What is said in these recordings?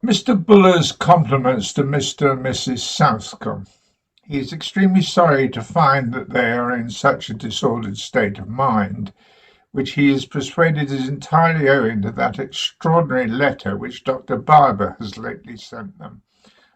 Mr. Buller's compliments to Mr. and Mrs. Southcombe. He is extremely sorry to find that they are in such a disordered state of mind, which he is persuaded is entirely owing to that extraordinary letter which Dr. Barber has lately sent them,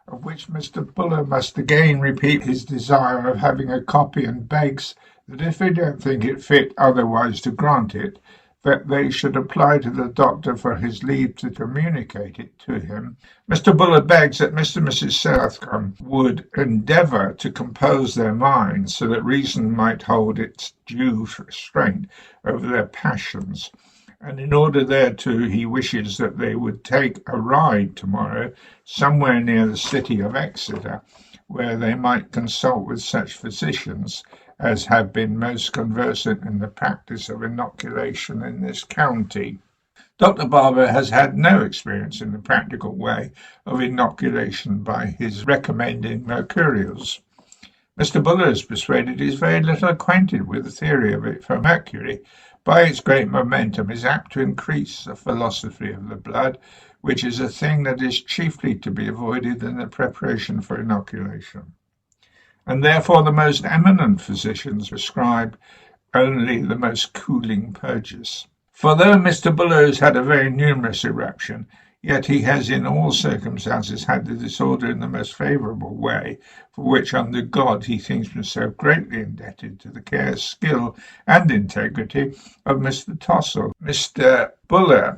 of which Mr. Buller must again repeat his desire of having a copy, and begs that if they don't think it fit otherwise to grant it, that they should apply to the doctor for his leave to communicate it to him. Mr. Buller begs that Mr. and Mrs. Southcombe would endeavour to compose their minds so that reason might hold its due restraint over their passions, and in order thereto he wishes that they would take a ride tomorrow somewhere near the city of Exeter, where they might consult with such physicians as have been most conversant in the practice of inoculation in this county. Dr. Barber has had no experience in the practical way of inoculation by his recommending mercurials. Mr. Buller is persuaded he is very little acquainted with the theory of it, for mercury, by its great momentum, is apt to increase the velocity of the blood, which is a thing that is chiefly to be avoided in the preparation for inoculation, and therefore the most eminent physicians prescribe only the most cooling purges. For though Mr. Buller has had a very numerous eruption, yet he has in all circumstances had the disorder in the most favourable way, for which under God he thinks himself greatly indebted to the care, skill, and integrity of Mr. Tossell. Mr. Buller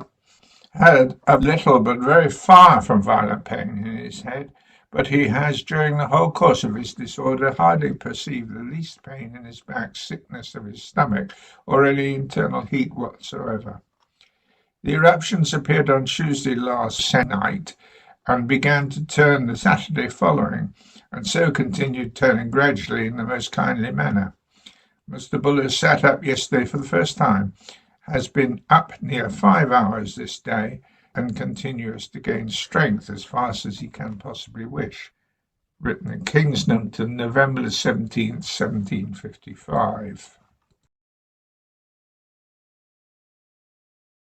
had a little but very far from violent pain in his head, but he has during the whole course of his disorder hardly perceived the least pain in his back, sickness of his stomach, or any internal heat whatsoever. The eruptions appeared on Tuesday last night, and began to turn the Saturday following, and so continued turning gradually in the most kindly manner. Mr. Buller sat up yesterday for the first time, has been up near 5 hours this day, and continues to gain strength as fast as he can possibly wish. Written in Kingston, November 17th, 1755.